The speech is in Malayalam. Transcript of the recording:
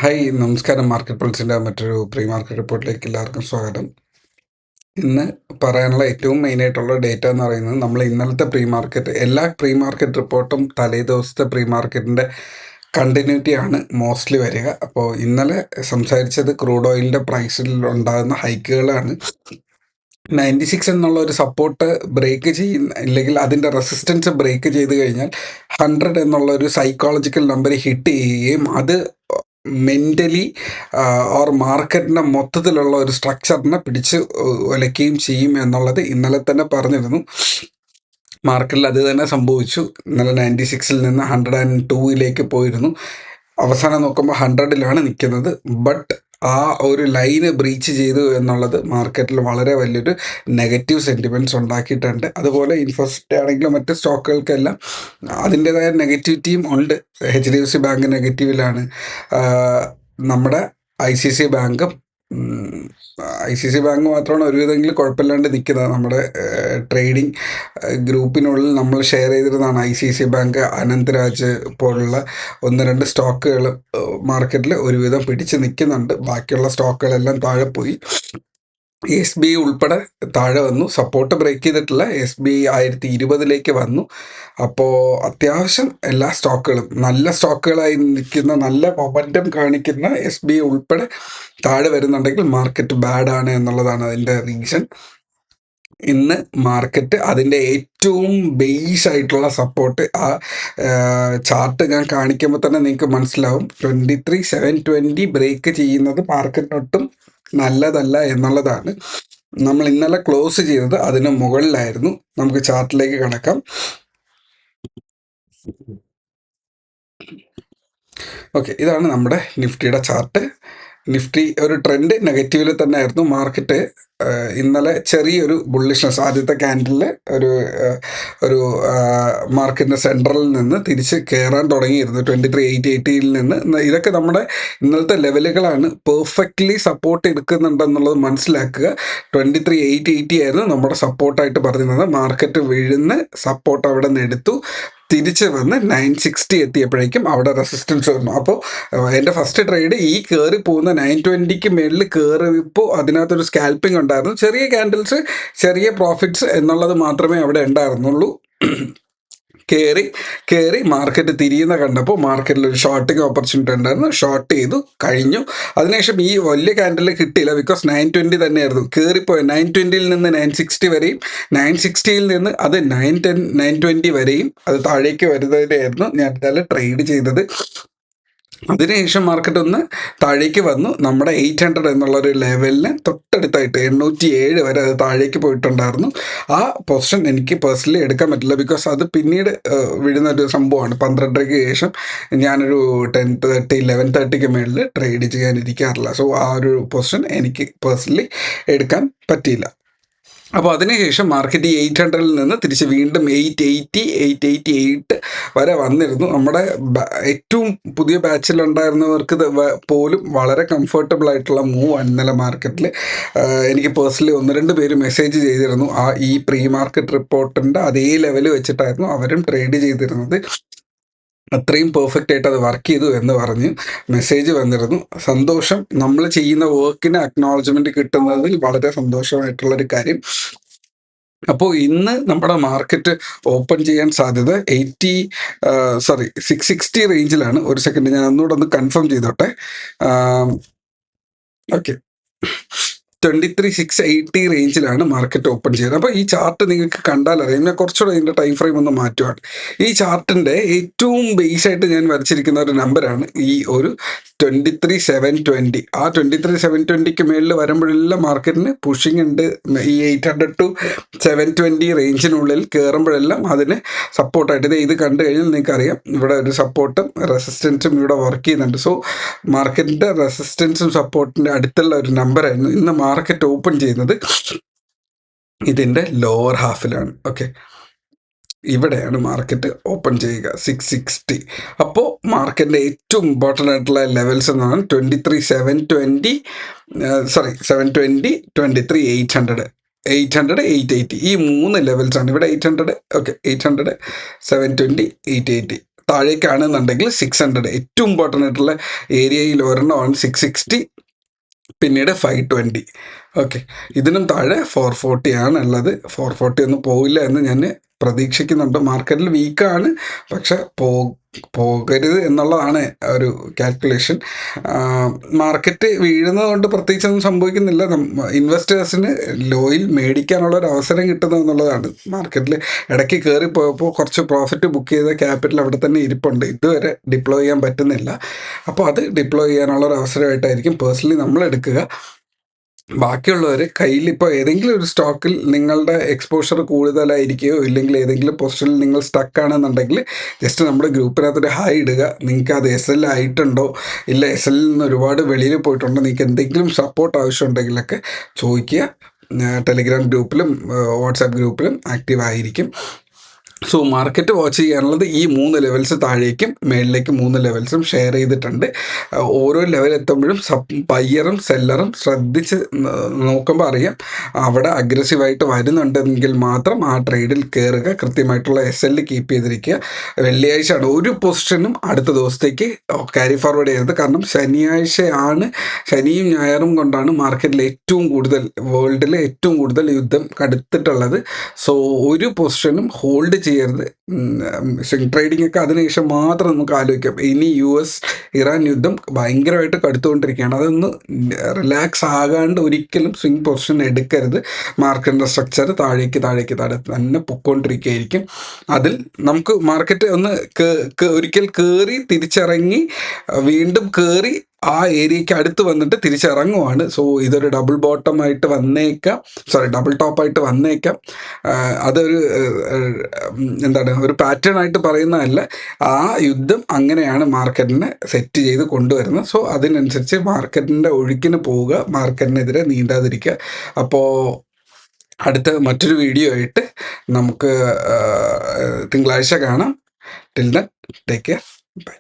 ഹായ് നമസ്കാരം. മാർക്കറ്റ് പൾസിൻ്റെ മറ്റൊരു പ്രീ മാർക്കറ്റ് റിപ്പോർട്ടിലേക്ക് എല്ലാവർക്കും സ്വാഗതം. ഇന്ന് പറയാനുള്ള ഏറ്റവും മെയിനായിട്ടുള്ള ഡേറ്റ എന്ന് പറയുന്നത് നമ്മൾ ഇന്നലത്തെ എല്ലാ പ്രീ മാർക്കറ്റ് റിപ്പോർട്ടും തലേ ദിവസത്തെ പ്രീ മാർക്കറ്റിൻ്റെ കണ്ടിന്യൂറ്റിയാണ് മോസ്റ്റ്ലി വരിക. അപ്പോൾ ഇന്നലെ സംസാരിച്ചത് ക്രൂഡ് ഓയിലിൻ്റെ പ്രൈസിൽ ഉണ്ടാകുന്ന ഹൈക്കുകളാണ്. 96 എന്നുള്ള ഒരു സപ്പോർട്ട് ബ്രേക്ക് ഇല്ലെങ്കിൽ അതിൻ്റെ റെസിസ്റ്റൻസ് ബ്രേക്ക് ചെയ്ത് കഴിഞ്ഞാൽ 100 എന്നുള്ള ഒരു സൈക്കോളജിക്കൽ നമ്പർ ഹിറ്റ് ചെയ്യുകയും അത് മെൻ്റലി ഓർ മാർക്കറ്റിൻ്റെ മൊത്തത്തിലുള്ള ഒരു സ്ട്രക്ചറിനെ പിടിച്ച് ഉലയ്ക്കുകയും ചെയ്യും എന്നുള്ളത് ഇന്നലെ തന്നെ പറഞ്ഞിരുന്നു. മാർക്കറ്റിൽ അത് തന്നെ സംഭവിച്ചു. ഇന്നലെ 96 നിന്ന് 102 പോയിരുന്നു. അവസാനം നോക്കുമ്പോൾ 100 നിൽക്കുന്നത്. ബട്ട് ആ ഒരു ലൈന് ബ്രീച്ച് ചെയ്തു എന്നുള്ളത് മാർക്കറ്റിൽ വളരെ വലിയൊരു നെഗറ്റീവ് സെൻറ്റിമെൻറ്റ്സ് ഉണ്ടാക്കിയിട്ടുണ്ട്. അതുപോലെ ഇൻഫോസിറ്റി ആണെങ്കിലും മറ്റ് സ്റ്റോക്കുകൾക്കെല്ലാം അതിൻ്റേതായ നെഗറ്റിവിറ്റിയും ഉണ്ട്. HDFC ബാങ്ക് നെഗറ്റീവിലാണ്. നമ്മുടെ ICICI ബാങ്കും ICICI ബാങ്ക് മാത്രമാണ് ഒരുവിധമെങ്കിലും കുഴപ്പമില്ലാണ്ട് നിൽക്കുന്നത്. നമ്മുടെ ട്രേഡിംഗ് ഗ്രൂപ്പിനുള്ളിൽ നമ്മൾ ഷെയർ ചെയ്തിരുന്നതാണ് ICICI ബാങ്ക്, അനന്തരാജ് പോലുള്ള 1-2 സ്റ്റോക്കുകൾ മാർക്കറ്റിൽ ഒരുവിധം പിടിച്ച് നിൽക്കുന്നുണ്ട്. ബാക്കിയുള്ള സ്റ്റോക്കുകളെല്ലാം താഴെ പോയി. SBI ഉൾപ്പെടെ താഴെ വന്നു. സപ്പോർട്ട് ബ്രേക്ക് ചെയ്തിട്ടില്ല. SBI 1020 വന്നു. അപ്പോൾ അത്യാവശ്യം എല്ലാ സ്റ്റോക്കുകളും നല്ല സ്റ്റോക്കുകളായി നിൽക്കുന്ന, നല്ല മൊമെൻറ്റം കാണിക്കുന്ന SBI ഉൾപ്പെടെ താഴെ വരുന്നുണ്ടെങ്കിൽ മാർക്കറ്റ് ബാഡാണ് എന്നുള്ളതാണ് അതിൻ്റെ റീസൺ. ഇന്ന് മാർക്കറ്റ് അതിൻ്റെ ഏറ്റവും ബേസ് ആയിട്ടുള്ള സപ്പോർട്ട്, ആ ചാർട്ട് ഞാൻ കാണിക്കുമ്പോൾ തന്നെ നിങ്ങൾക്ക് മനസ്സിലാവും. 23,720 ബ്രേക്ക് ചെയ്യുന്നത് മാർക്കറ്റിനൊട്ടും നല്ലതല്ല എന്നുള്ളതാണ്. നമ്മൾ ഇന്നലെ ക്ലോസ് ചെയ്തത് അതിന് മുകളിലായിരുന്നു. നമുക്ക് ചാർട്ടിലേക്ക് കടക്കാം. ഓക്കെ, ഇതാണ് നമ്മുടെ നിഫ്റ്റിയുടെ ചാർട്ട്. നിഫ്റ്റി ഒരു ട്രെൻഡ് നെഗറ്റീവിൽ തന്നെ ആയിരുന്നു. മാർക്കറ്റ് ഇന്നലെ ചെറിയൊരു ബുള്ളിഷ്നെസ്, ആദ്യത്തെ ക്യാൻഡിലിൽ ഒരു മാർക്കറ്റിൻ്റെ സെൻട്രലിൽ നിന്ന് തിരിച്ച് കയറാൻ തുടങ്ങിയിരുന്നു. 23,880 നിന്ന്. ഇതൊക്കെ നമ്മുടെ ഇന്നലത്തെ ലെവലുകളാണ്. പെർഫെക്റ്റ്ലി സപ്പോർട്ട് എടുക്കുന്നുണ്ടെന്നുള്ളത് മനസ്സിലാക്കുക. 23,880 ആയിരുന്നു നമ്മുടെ സപ്പോർട്ടായിട്ട് പറഞ്ഞിരുന്നത്. മാർക്കറ്റ് വീഴുന്ന സപ്പോർട്ട് അവിടെ നിന്ന് എടുത്തു, തിരിച്ച് വന്ന് 960 എത്തിയപ്പോഴേക്കും അവിടെ റെസിസ്റ്റൻസ് വന്നു. അപ്പോൾ എൻ്റെ ഫസ്റ്റ് ട്രേഡ് ഈ കയറി പോകുന്ന 920 മേളിൽ കയറിയപ്പോൾ അതിനകത്തൊരു സ്കാൽപ്പിംഗ് ഉണ്ടായിരുന്നു. ചെറിയ ക്യാൻഡിൽസ്, ചെറിയ പ്രോഫിറ്റ്സ് എന്നുള്ളത് മാത്രമേ അവിടെ ഉണ്ടായിരുന്നുള്ളൂ. കയറി മാർക്കറ്റ് തിരിയുന്ന കണ്ടപ്പോൾ മാർക്കറ്റിൽ ഒരു ഷോർട്ടിങ് ഓപ്പർച്യൂണിറ്റി ഉണ്ടായിരുന്നു. ഷോർട്ട് ചെയ്തു, കഴിഞ്ഞു. അതിനുശേഷം ഈ വലിയ ക്യാൻഡിൽ കിട്ടിയില്ല. ബിക്കോസ് 920 തന്നെയായിരുന്നു കയറിപ്പോയത്. 920 നിന്ന് 960 വരെയും 960 നിന്ന് അത് 920 വരെയും അത് താഴേക്ക് വരുന്നതിനായിരുന്നു ഞാൻ ഇന്നലെ ട്രേഡ് ചെയ്തത്. അതിനുശേഷം മാർക്കറ്റ് ഒന്ന് താഴേക്ക് വന്നു. നമ്മുടെ 800 എന്നുള്ളൊരു ലെവലിന് തൊട്ടടുത്തായിട്ട് 807 വരെ അത് താഴേക്ക് പോയിട്ടുണ്ടായിരുന്നു. ആ പൊസിഷൻ എനിക്ക് പേഴ്സണലി എടുക്കാൻ പറ്റില്ല. ബിക്കോസ് അത് പിന്നീട് വിടുന്നൊരു സംഭവമാണ്. 12:30 ശേഷം ഞാനൊരു 10:30 11:30 മേളിൽ ട്രേഡ് ചെയ്യാനിരിക്കാറില്ല. സോ ആ ഒരു പൊസിഷൻ എനിക്ക് പേഴ്സണലി എടുക്കാൻ പറ്റിയില്ല. അപ്പോൾ അതിനുശേഷം മാർക്കറ്റ് 800 നിന്ന് തിരിച്ച് വീണ്ടും 880 വരെ വന്നിരുന്നു. നമ്മുടെ ഏറ്റവും പുതിയ ബാച്ചിലുണ്ടായിരുന്നവർക്ക് പോലും വളരെ കംഫർട്ടബിൾ ആയിട്ടുള്ള മൂവ് ആണ് ഇന്നലെ മാർക്കറ്റിൽ. എനിക്ക് പേഴ്സണലി 1-2 പേര് മെസ്സേജ് ചെയ്തിരുന്നു. ഈ പ്രീ മാർക്കറ്റ് റിപ്പോർട്ടിൻ്റെ അതേ ലെവൽ വെച്ചിട്ടായിരുന്നു അവരും ട്രേഡ് ചെയ്തിരുന്നത്. അത്രയും പെർഫെക്റ്റ് ആയിട്ട് അത് വർക്ക് ചെയ്തു എന്ന് പറഞ്ഞ് മെസ്സേജ് വന്നിരുന്നു. സന്തോഷം. നമ്മൾ ചെയ്യുന്ന വർക്കിന് അക്നോളജ്മെൻറ്റ് കിട്ടുന്നതിൽ വളരെ സന്തോഷമായിട്ടുള്ളൊരു കാര്യം. അപ്പോൾ ഇന്ന് നമ്മുടെ മാർക്കറ്റ് ഓപ്പൺ ചെയ്യാൻ സാധ്യത 660 റേഞ്ചിലാണ്. ഒരു സെക്കൻഡ്, ഞാൻ ഒന്നുകൂടെ ഒന്ന് കൺഫേം ചെയ്തോട്ടെ. ഓക്കെ, 23,680 റേഞ്ചിലാണ് മാർക്കറ്റ് ഓപ്പൺ ചെയ്യുന്നത്. അപ്പോൾ ഈ ചാർട്ട് നിങ്ങൾക്ക് കണ്ടാൽ അറിയാം. ഞാൻ കുറച്ചുകൂടെ ഇതിൻ്റെ ടൈം ഫ്രെയിം ഒന്ന് മാറ്റുവാണ്. ഈ ചാർട്ടിൻ്റെ ഏറ്റവും ബേസായിട്ട് ഞാൻ വരച്ചിരിക്കുന്ന ഒരു നമ്പറാണ് ഈ ഒരു 23,720. ആ 23,720 മേളിൽ വരുമ്പോഴെല്ലാം മാർക്കറ്റിന് പുഷിങ് ഉണ്ട്. ഈ 800 to 720 റേഞ്ചിനുള്ളിൽ കയറുമ്പോഴെല്ലാം അതിന് സപ്പോർട്ടായിട്ട് ഇത് കണ്ടു കഴിഞ്ഞാൽ നിങ്ങൾക്കറിയാം ഇവിടെ ഒരു സപ്പോർട്ടും റെസിസ്റ്റൻസും ഇവിടെ വർക്ക് ചെയ്യുന്നുണ്ട്. സോ മാർക്കറ്റിൻ്റെ റെസിസ്റ്റൻസും സപ്പോർട്ടിൻ്റെ അടുത്തുള്ള ഒരു നമ്പറായിരുന്നു. ഇന്ന് മാർക്കറ്റ് ഓപ്പൺ ചെയ്യുന്നത് ഇതിൻ്റെ ലോവർ ഹാഫിലാണ്. ഓക്കെ, ഇവിടെയാണ് മാർക്കറ്റ് ഓപ്പൺ ചെയ്യുക 660. അപ്പോൾ മാർക്കറ്റിൻ്റെ ഏറ്റവും ഇമ്പോർട്ടൻ്റ് ആയിട്ടുള്ള ലെവൽസ് എന്ന് പറഞ്ഞാൽ 23,720 720 23,800 800 880 ഈ 3 ലെവൽസാണ് ഇവിടെ. 800 ഓക്കെ, 800 720 880 താഴേക്കാണെന്നുണ്ടെങ്കിൽ 600. ഏറ്റവും ഇമ്പോർട്ടൻ്റ് ആയിട്ടുള്ള ഏരിയയിൽ ഒരെണ്ണമാണ് 660, പിന്നീട് 520. ഓക്കെ, ഇതിനും താഴെ 440 ആണ് ഉള്ളത്. 440 ഒന്നും പോവില്ല എന്ന് ഞാൻ പ്രതീക്ഷിക്കുന്നുണ്ട്. മാർക്കറ്റിൽ വീക്കാണ്, പക്ഷെ പോകരുത് എന്നുള്ളതാണ് ഒരു കാൽക്കുലേഷൻ. മാർക്കറ്റ് വീഴുന്നത് കൊണ്ട് പ്രത്യേകിച്ചൊന്നും സംഭവിക്കുന്നില്ല. ഇൻവെസ്റ്റേഴ്സിന് ലോയിൽ മേടിക്കാനുള്ള ഒരു അവസരം കിട്ടുന്നത് എന്നുള്ളതാണ്. മാർക്കറ്റിൽ ഇടയ്ക്ക് കയറി പോയപ്പോൾ കുറച്ച് പ്രോഫിറ്റ് ബുക്ക് ചെയ്ത ക്യാപിറ്റൽ അവിടെ തന്നെ ഇരിപ്പുണ്ട്, ഇതുവരെ ഡിപ്ലോയ് ചെയ്യാൻ പറ്റുന്നില്ല. അപ്പോൾ അത് ഡിപ്ലോയ് ചെയ്യാനുള്ള ഒരു അവസരമായിട്ടായിരിക്കും പേഴ്സണലി നമ്മൾ എടുക്കുക. ബാക്കിയുള്ളവർ കയ്യിൽ ഇപ്പോൾ ഏതെങ്കിലും ഒരു സ്റ്റോക്കിൽ നിങ്ങളുടെ എക്സ്പോഷർ കൂടുതലായിരിക്കുകയോ ഇല്ലെങ്കിൽ ഏതെങ്കിലും പൊസിഷനിൽ നിങ്ങൾ സ്റ്റക്കാണെന്നുണ്ടെങ്കിൽ ജസ്റ്റ് നമ്മുടെ ഗ്രൂപ്പിനകത്തൊരു ഹായ് ഇടുക. നിങ്ങൾക്ക് അത് എസ് എൽ ആയിട്ടുണ്ടോ, ഇല്ല എസ് എല്ലിൽ നിന്ന് ഒരുപാട് വെളിയിൽ പോയിട്ടുണ്ടോ, നിങ്ങൾക്ക് എന്തെങ്കിലും സപ്പോർട്ട് ആവശ്യമുണ്ടെങ്കിലൊക്കെ ചോദിക്കുക. ടെലിഗ്രാം ഗ്രൂപ്പിലും വാട്സാപ്പ് ഗ്രൂപ്പിലും ആക്റ്റീവ് ആയിരിക്കും. സോ മാർക്കറ്റ് വാച്ച് ചെയ്യാനുള്ളത് ഈ 3 ലെവൽസ് താഴേക്കും മേളിലേക്ക് 3 ലെവൽസും ഷെയർ ചെയ്തിട്ടുണ്ട്. ഓരോ ലെവൽ എത്തുമ്പോഴും ബയ്യറും സെല്ലറും ശ്രദ്ധിച്ച് നോക്കുമ്പോൾ അറിയാം. അവിടെ അഗ്രസീവായിട്ട് വരുന്നുണ്ടെങ്കിൽ മാത്രം ആ ട്രേഡിൽ കയറുക. കൃത്യമായിട്ടുള്ള എസ് എൽ കീപ്പ് ചെയ്തിരിക്കുക. വെള്ളിയാഴ്ചയാണ് ഒരു പൊസിഷനും അടുത്ത ദിവസത്തേക്ക് ക്യാരി ഫോർവേഡ് ചെയ്തത്. കാരണം ശനിയാഴ്ചയാണ്, ശനിയും ഞായറും കൊണ്ടാണ് മാർക്കറ്റിൽ ഏറ്റവും കൂടുതൽ, വേൾഡിലെ ഏറ്റവും കൂടുതൽ യുദ്ധം കടുത്തിട്ടുള്ളത്. സോ ഒരു പൊസിഷനും ഹോൾഡ് ചെയ്യരുത്. സ്വിംഗ് ട്രേഡിംഗ് ഒക്കെ അതിനുശേഷം മാത്രം നമുക്ക് ആലോചിക്കാം. ഇനി US-ഇറാൻ യുദ്ധം ഭയങ്കരമായിട്ട് കടുത്തുകൊണ്ടിരിക്കുകയാണ്. അതൊന്ന് റിലാക്സ് ആകാണ്ട് ഒരിക്കലും സ്വിംഗ് പൊസിഷൻ എടുക്കരുത്. മാർക്കറ്റിൻ്റെ സ്ട്രക്ചർ താഴേക്ക് തന്നെ പൊയ്ക്കൊണ്ടിരിക്കുകയായിരിക്കും. അതിൽ നമുക്ക് മാർക്കറ്റ് ഒന്ന് ഒരിക്കൽ കയറി തിരിച്ചിറങ്ങി വീണ്ടും കയറി ആ ഏരിയയ്ക്ക് അടുത്ത് വന്നിട്ട് തിരിച്ചിറങ്ങുവാണ്. സോ ഇതൊരു ഡബിൾ ബോട്ടമായിട്ട് വന്നേക്കാം, ഡബിൾ ടോപ്പായിട്ട് വന്നേക്കാം. അതൊരു ഒരു പാറ്റേൺ ആയിട്ട് പറയുന്നതല്ല. ആ യുദ്ധം അങ്ങനെയാണ് മാർക്കറ്റിനെ സെറ്റ് ചെയ്ത് കൊണ്ടുവരുന്നത്. സോ അതിനനുസരിച്ച് മാർക്കറ്റിൻ്റെ ഒഴുക്കിന് പോവുക, മാർക്കറ്റിനെതിരെ നീന്താതിരിക്കുക. അപ്പോൾ അടുത്ത മറ്റൊരു വീഡിയോ ആയിട്ട് നമുക്ക് തിങ്കളാഴ്ച കാണാം. Till then take care, by.